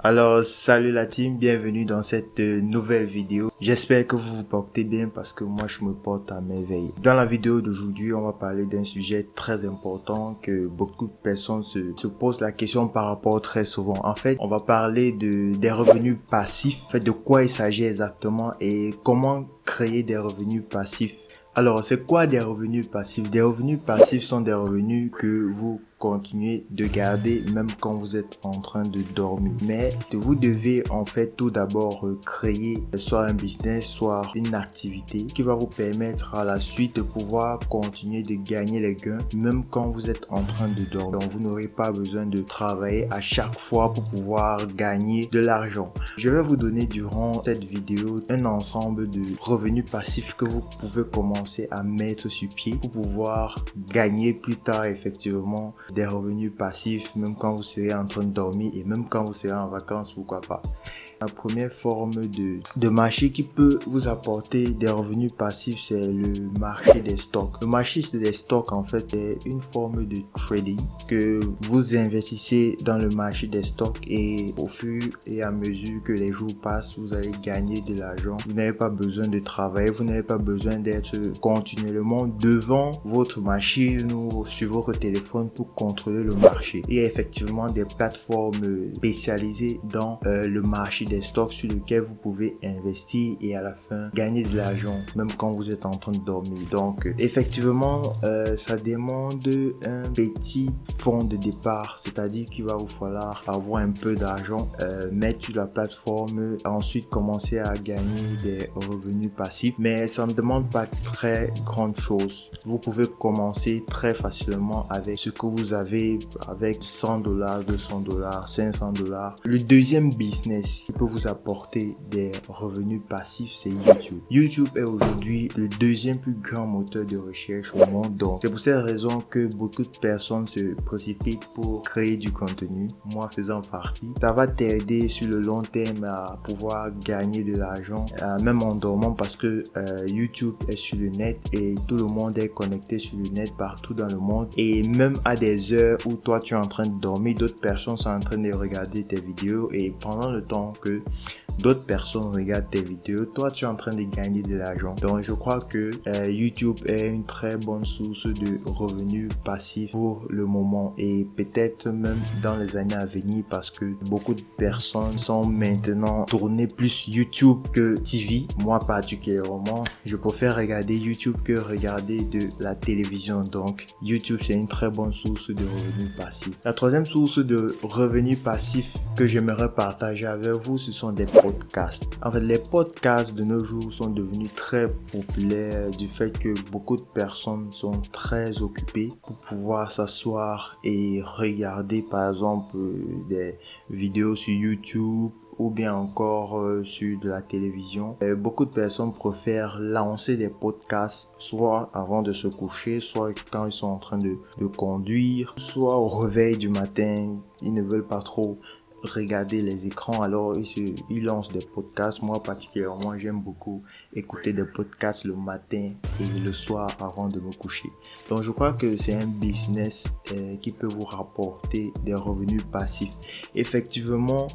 Alors, salut la team, bienvenue dans cette nouvelle vidéo. J'espère que vous vous portez bien parce que moi je me porte à merveille. Dans la vidéo d'aujourd'hui, on va parler d'un sujet très important que beaucoup de personnes se posent la question par rapport très souvent. En fait, on va parler des revenus passifs, de quoi il s'agit exactement et comment créer des revenus passifs. Alors, c'est quoi des revenus passifs? Des revenus passifs sont des revenus que vous continuez de garder même quand vous êtes en train de dormir. Mais vous devez en fait tout d'abord créer soit un business, soit une activité qui va vous permettre à la suite de pouvoir continuer de gagner les gains même quand vous êtes en train de dormir. Donc, vous n'aurez pas besoin de travailler à chaque fois pour pouvoir gagner de l'argent. Je vais vous donner durant cette vidéo un ensemble de revenus passifs que vous pouvez commencer à mettre sur pied pour pouvoir gagner plus tard effectivement des revenus passifs même quand vous serez en train de dormir et même quand vous serez en vacances, pourquoi pas. La première forme de marché qui peut vous apporter des revenus passifs, c'est le marché des stocks. Le marché des stocks, en fait, est une forme de trading que vous investissez dans le marché des stocks et au fur et à mesure que les jours passent, vous allez gagner de l'argent. Vous n'avez pas besoin de travailler, vous n'avez pas besoin d'être continuellement devant votre machine ou sur votre téléphone pour contrôler le marché. Il y a effectivement des plateformes spécialisées dans le marché des stocks sur lequel vous pouvez investir et à la fin gagner de l'argent même quand vous êtes en train de dormir. Donc effectivement ça demande un petit fonds de départ, c'est-à-dire qu'il va vous falloir avoir un peu d'argent, mettre sur la plateforme, ensuite commencer à gagner des revenus passifs, mais ça ne demande pas très grande chose. Vous pouvez commencer très facilement avec ce que vous avez, avec $100, $200, $500. Le deuxième business qui peut vous apporter des revenus passifs, c'est YouTube. YouTube est aujourd'hui le deuxième plus grand moteur de recherche au monde. Donc, c'est pour cette raison que beaucoup de personnes se précipitent pour créer du contenu, moi faisant partie. Ça va t'aider sur le long terme à pouvoir gagner de l'argent, même en dormant, parce que YouTube est sur le net et tout le monde est connecté sur le net partout dans le monde. Et même à des heures où toi tu es en train de dormir, d'autres personnes sont en train de regarder tes vidéos, et pendant le temps que d'autres personnes regardent tes vidéos, toi tu es en train de gagner de l'argent. Donc je crois que YouTube est une très bonne source de revenus passifs pour le moment et peut-être même dans les années à venir, parce que beaucoup de personnes sont maintenant tournées plus YouTube que TV. Moi particulièrement, je préfère regarder YouTube que regarder de la télévision. Donc YouTube, c'est une très bonne source de revenus passifs. La troisième source de revenus passifs que j'aimerais partager avec vous, ce sont des podcasts. En fait, les podcasts de nos jours sont devenus très populaires du fait que beaucoup de personnes sont très occupées pour pouvoir s'asseoir et regarder par exemple des vidéos sur YouTube ou bien encore sur de la télévision. Beaucoup de personnes préfèrent lancer des podcasts soit avant de se coucher, soit quand ils sont en train de conduire, soit au réveil du matin. Ils ne veulent pas trop regarder les écrans, alors ils lancent des podcasts. Moi particulièrement, j'aime beaucoup écouter des podcasts le matin et le soir avant de me coucher. Donc je crois que c'est un business qui peut vous rapporter des revenus passifs. Effectivement,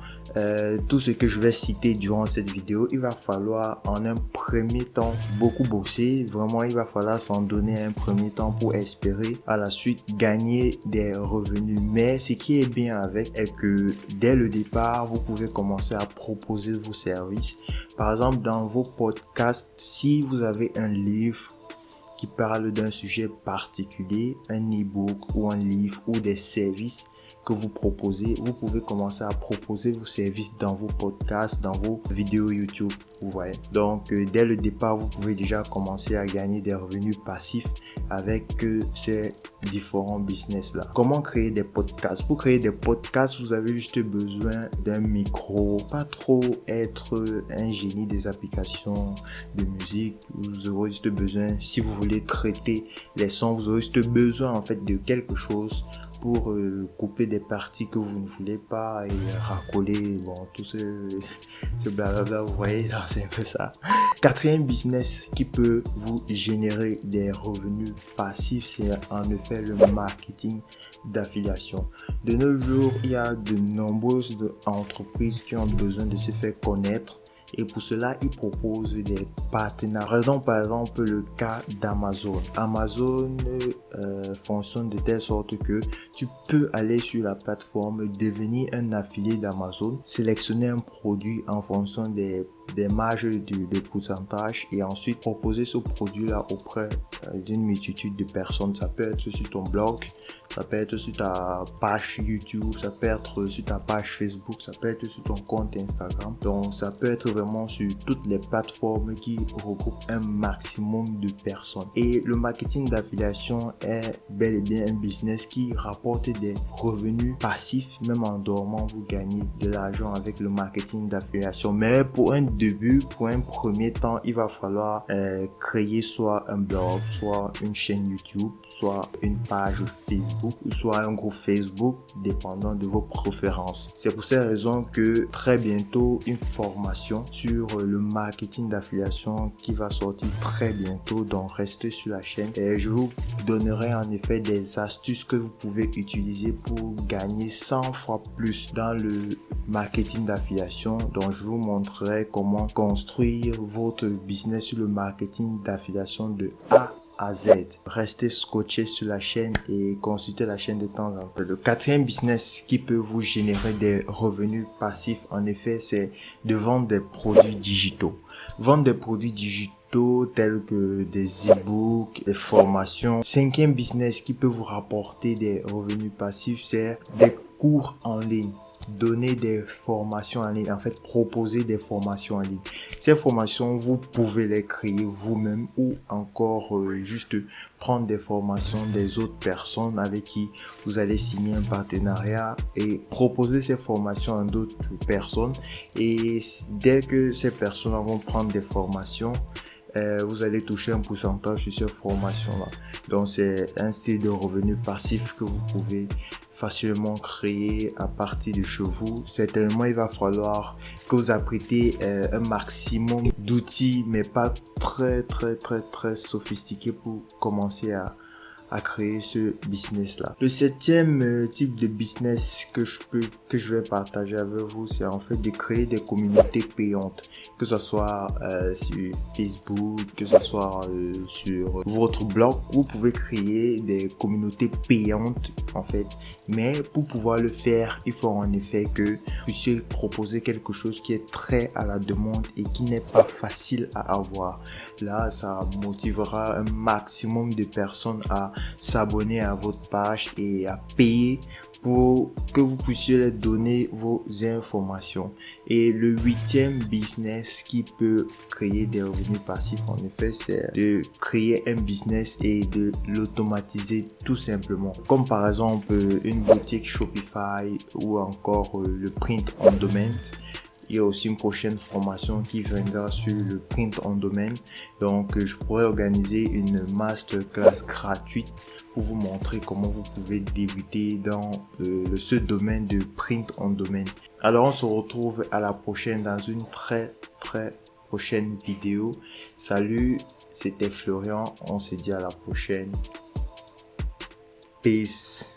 tout ce que je vais citer durant cette vidéo, il va falloir en un premier temps beaucoup bosser. Vraiment, il va falloir s'en donner un premier temps pour espérer à la suite gagner des revenus. Mais ce qui est bien avec est que dès le départ, vous pouvez commencer à proposer vos services. Par exemple, dans vos podcasts, si vous avez un livre qui parle d'un sujet particulier, un e-book ou un livre ou des services que vous proposez, vous pouvez commencer à proposer vos services dans vos podcasts, dans vos vidéos YouTube, vous voyez. Donc, dès le départ, vous pouvez déjà commencer à gagner des revenus passifs avec ces différents business là. Comment créer des podcasts? Pour créer des podcasts, vous avez juste besoin d'un micro, pas trop être un génie des applications de musique. Vous aurez juste besoin, si vous voulez traiter les sons, vous aurez juste besoin en fait de quelque chose pour couper des parties que vous ne voulez pas et racoler, bon, tout ce blablabla, vous voyez, c'est un peu ça. Quatrième business qui peut vous générer des revenus passifs, c'est en effet le marketing d'affiliation. De nos jours, il y a de nombreuses entreprises qui ont besoin de se faire connaître. Et pour cela, ils proposent des partenariats. Prenons par exemple le cas d'Amazon. Amazon fonctionne de telle sorte que tu peux aller sur la plateforme, devenir un affilié d'Amazon, sélectionner un produit en fonction des marges de pourcentage et ensuite proposer ce produit-là auprès d'une multitude de personnes. Ça peut être sur ton blog, ça peut être sur ta page YouTube, ça peut être sur ta page Facebook, ça peut être sur ton compte Instagram. Donc ça peut être vraiment sur toutes les plateformes qui regroupent un maximum de personnes. Et le marketing d'affiliation est bel et bien un business qui rapporte des revenus passifs. Même en dormant, vous gagnez de l'argent avec le marketing d'affiliation. Mais pour un début, pour un premier temps, il va falloir créer soit un blog, soit une chaîne YouTube, soit une page Facebook, ou soit un groupe Facebook, dépendant de vos préférences. C'est pour ces raisons que très bientôt, une formation sur le marketing d'affiliation qui va sortir très bientôt, donc restez sur la chaîne et je vous donnerai en effet des astuces que vous pouvez utiliser pour gagner 100 fois plus dans le marketing d'affiliation. Donc je vous montrerai comment construire votre business sur le marketing d'affiliation de A à Z. Restez scotché sur la chaîne et consultez la chaîne de temps en temps. Le quatrième business qui peut vous générer des revenus passifs, en effet, c'est de vendre des produits digitaux. Vendre des produits digitaux tels que des e-books, des formations. Cinquième business qui peut vous rapporter des revenus passifs, c'est des cours en ligne. Donner des formations en ligne, en fait proposer des formations en ligne. Ces formations, vous pouvez les créer vous-même ou encore juste prendre des formations des autres personnes avec qui vous allez signer un partenariat et proposer ces formations à d'autres personnes. Et dès que ces personnes vont prendre des formations, vous allez toucher un pourcentage sur ces formations-là. Donc c'est un style de revenu passif que vous pouvez facilement créer à partir de chez vous. Certainement, il va falloir que vous apprêtez un maximum d'outils, mais pas très sophistiqués pour commencer à créer ce business là. Le septième type de business que je vais partager avec vous, c'est en fait de créer des communautés payantes, que ce soit sur Facebook, que ce soit sur votre blog. Vous pouvez créer des communautés payantes en fait, mais pour pouvoir le faire, il faut en effet que vous puissiez proposer quelque chose qui est très à la demande et qui n'est pas facile à avoir. Là, ça motivera un maximum de personnes à s'abonner à votre page et à payer pour que vous puissiez leur donner vos informations. Et le huitième business qui peut créer des revenus passifs, en effet, c'est de créer un business et de l'automatiser tout simplement. Comme par exemple une boutique Shopify ou encore le print on demand. Il y a aussi une prochaine formation qui viendra sur le print on demand. Donc, je pourrais organiser une masterclass gratuite pour vous montrer comment vous pouvez débuter dans ce domaine de print on demand. Alors, on se retrouve à la prochaine dans une très prochaine vidéo. Salut, c'était Florian. On se dit à la prochaine. Peace.